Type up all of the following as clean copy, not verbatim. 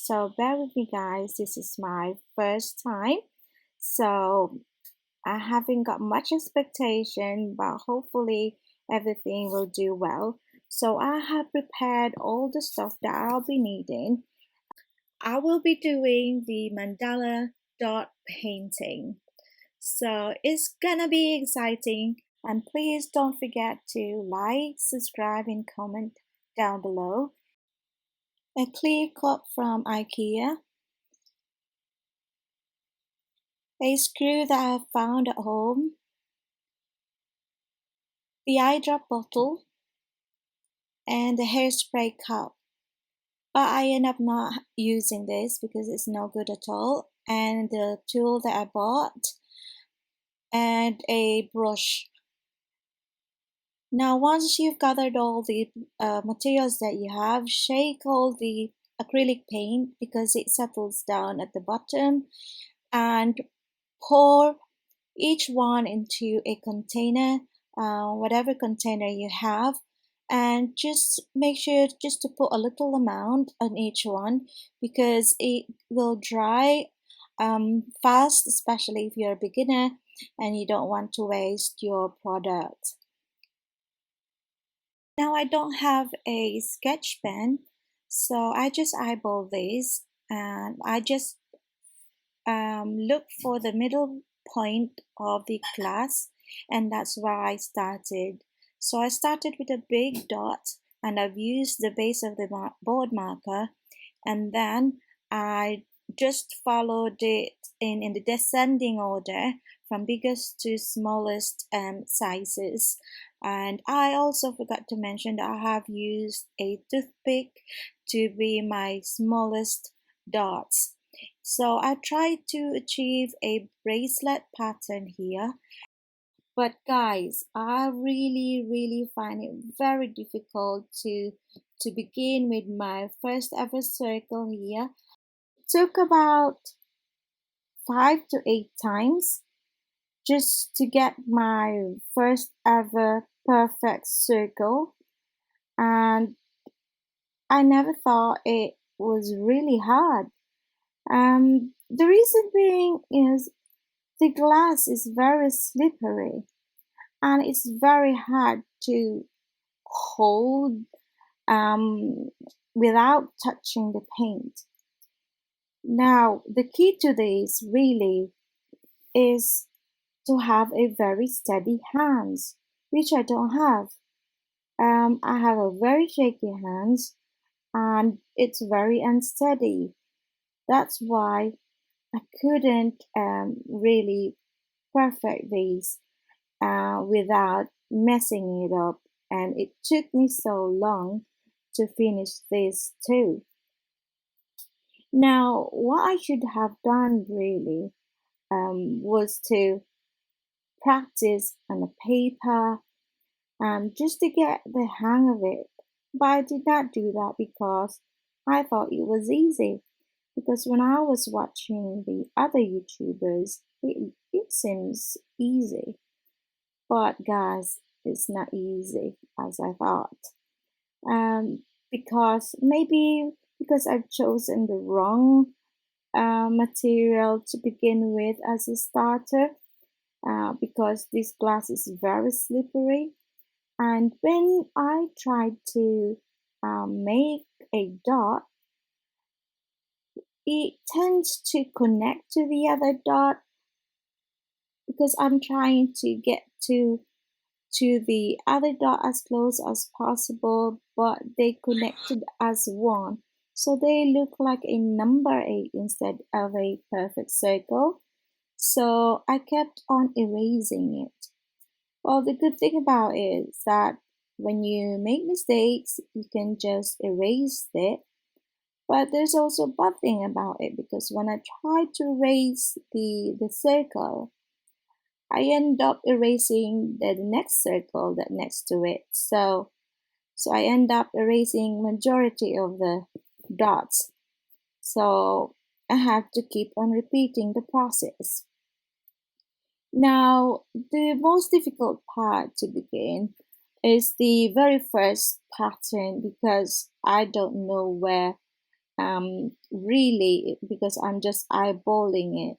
So bear with me, guys. This is my first time. So I haven't got much expectation, but hopefully everything will do well. So I have prepared all the stuff that I'll be needing. I will be doing the mandala dot painting. So it's gonna be exciting, and please don't forget to like, subscribe, and comment down below. A clear cup from IKEA, a screw that I found at home, the eye drop bottle, and the hairspray cup. But I end up not using this because it's no good at all. And the tool that I bought, and a brush. Now, once you've gathered all the materials that you have, shake all the acrylic paint because it settles down at the bottom, and pour each one into a container, whatever container you have, and just make sure just to put a little amount on each one because it will dry fast, especially if you're a beginner and you don't want to waste your product. Now I don't have a sketch pen, so I just eyeball this, and I just look for the middle point of the glass, and that's where I started. So I started with a big dot, and I've used the base of the board marker, and then I just followed it in the descending order from biggest to smallest sizes. And I also forgot to mention that I have used a toothpick to be my smallest dots. So I tried to achieve a bracelet pattern here, but guys, I really find it very difficult to begin with my first ever circle here. It took about 5 to 8 times just to get my first ever perfect circle, and I never thought it was really hard. The reason being is the glass is very slippery and it's very hard to hold um, without touching the paint. Now, the key to this really is to have a very steady hands, which I don't have. I have a very shaky hands and it's very unsteady. That's why I couldn't really perfect these without messing it up, and it took me so long to finish this too. Now, what I should have done really was to practice on a paper just to get the hang of it. But I did not do that because I thought it was easy. Because when I was watching the other YouTubers, it seems easy. But guys, it's not easy as I thought. Because maybe because I've chosen the wrong material to begin with as a starter, because this glass is very slippery. And when I tried to make a dot, it tends to connect to the other dot because I'm trying to get to the other dot as close as possible, but they connected as one. So they look like a number 8 instead of a perfect circle. So I kept on erasing it. Well, the good thing about it is that when you make mistakes, you can just erase it. But there's also a bad thing about it because when I try to erase the circle, I end up erasing the next circle that next to it. So I end up erasing majority of the dots. So I have to keep on repeating the process. Now, the most difficult part to begin is the very first pattern because I don't know where really, because I'm just eyeballing it.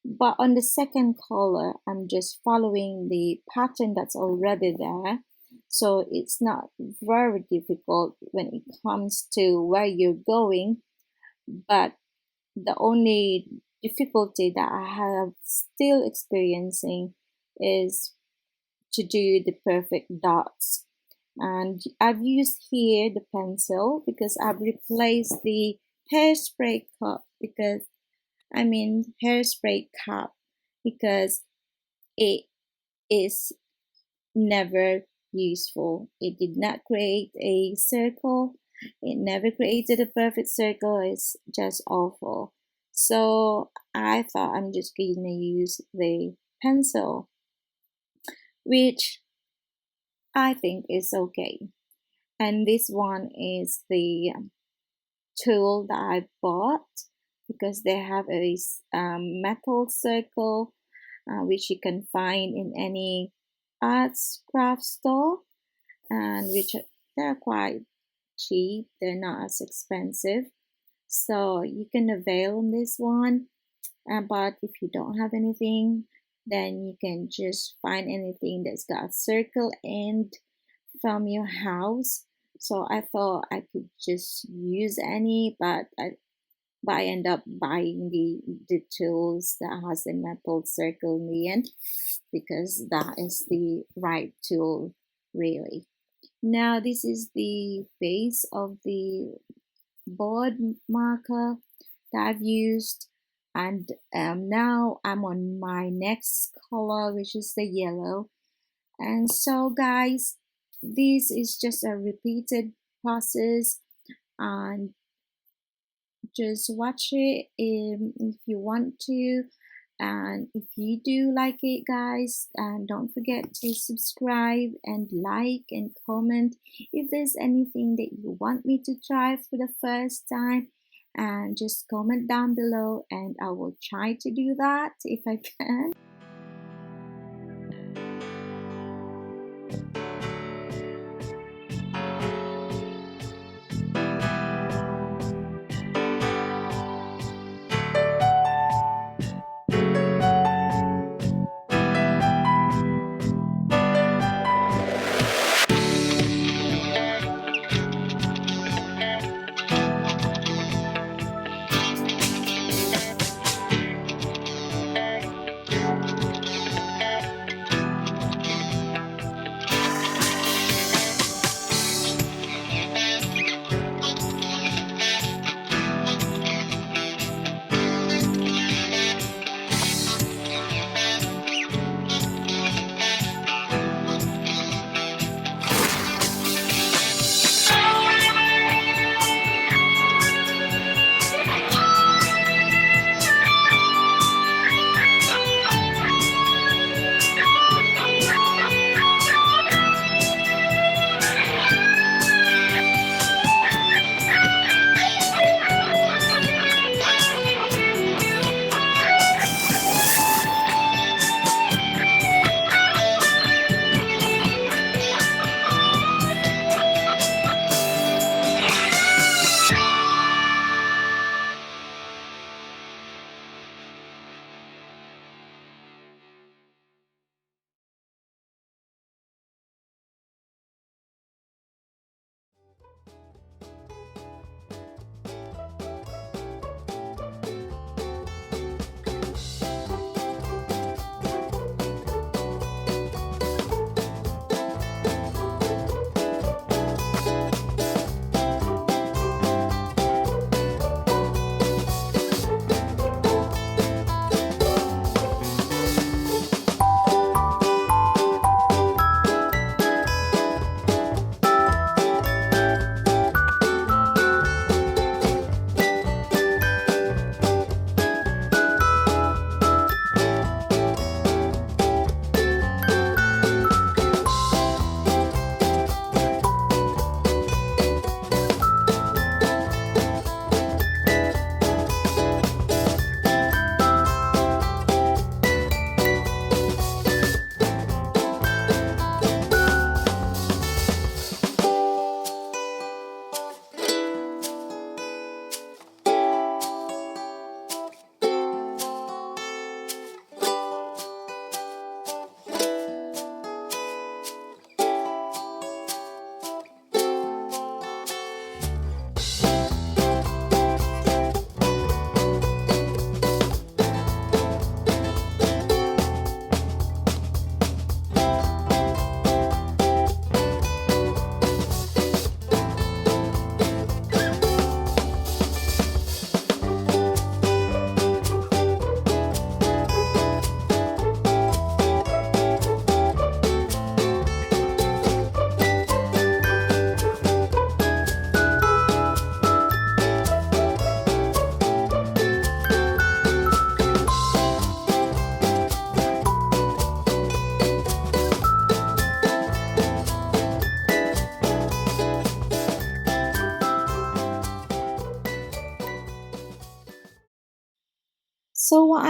But on the second color, I'm just following the pattern that's already there. So it's not very difficult when it comes to where you're going. But the only difficulty that I have still experiencing is to do the perfect dots. And I've used here the pencil because I've replaced the hairspray cup because hairspray cap because it is never useful. It did not create a circle. It never created a perfect circle. It's just awful. So I thought I'm just gonna use the pencil, which I think is okay. And this one is the tool that I bought because they have a metal circle which you can find in any arts craft store, and which they're quite cheap. They're not as expensive, so you can avail on this one. But if you don't have anything, then you can just find anything that's got a circle end from your house. So I thought I could just use any, but I end up buying the tools that has a metal circle in the end because that is the right tool, really. Now this is the base of the board marker that I've used, and now I'm on my next color, which is the yellow. And so guys, this is just a repeated process, and just watch it if you want to. And if you do like it, guys, and don't forget to subscribe and like and comment if there's anything that you want me to try for the first time, and just comment down below and I will try to do that if I can.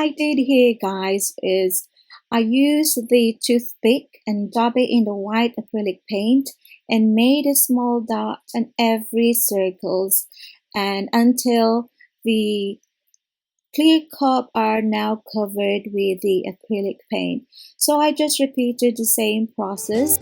I did here, guys, is I used the toothpick and dab it in the white acrylic paint and made a small dot on every circles and until the clear cup are now covered with the acrylic paint. So I just repeated the same process.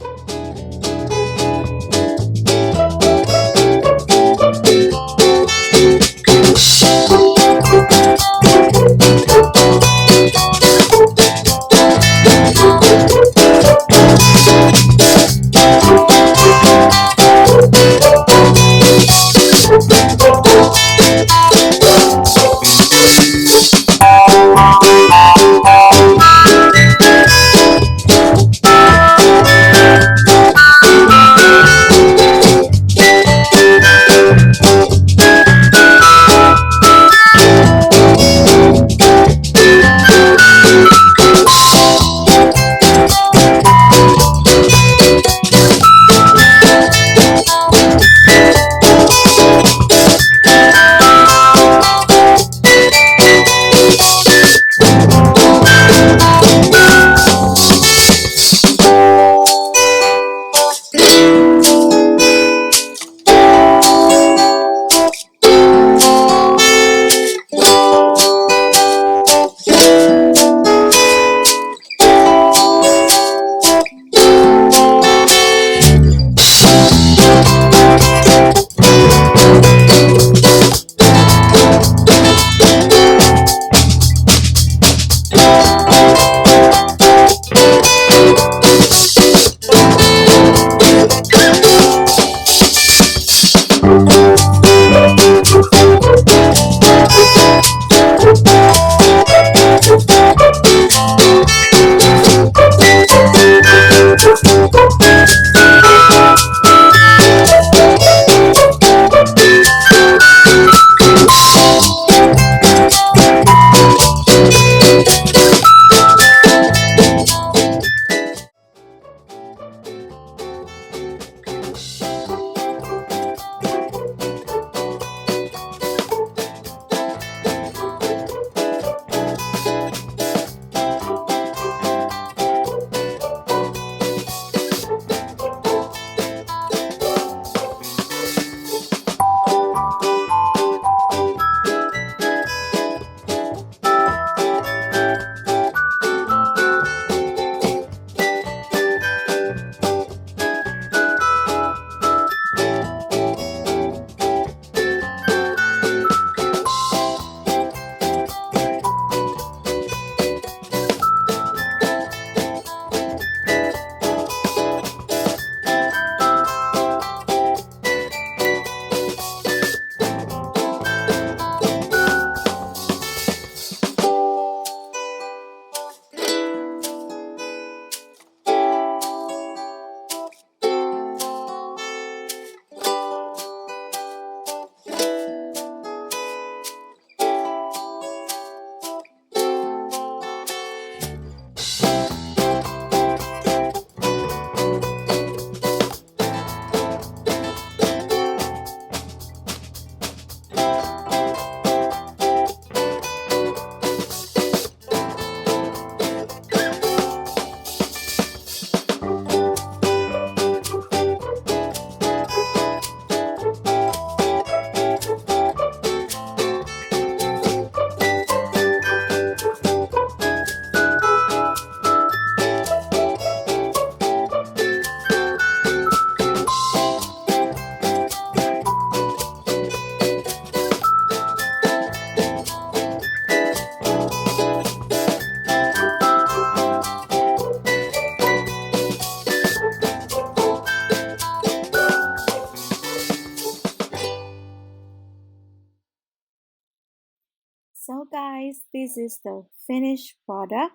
So guys, this is the finished product.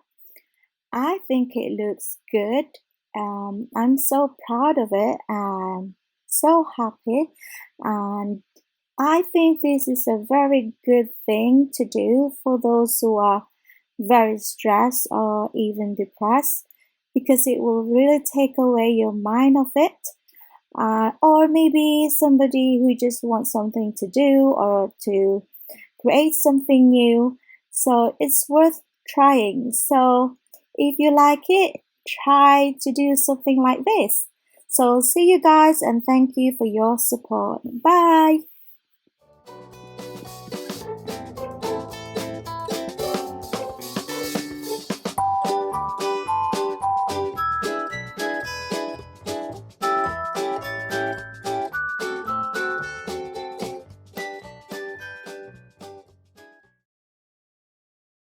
I think it looks good. I'm so proud of it and so happy. And I think this is a very good thing to do for those who are very stressed or even depressed because it will really take away your mind of it. Or maybe somebody who just wants something to do or to create something new. So it's worth trying. So if you like it, try to do something like this. So see you guys and thank you for your support. Bye.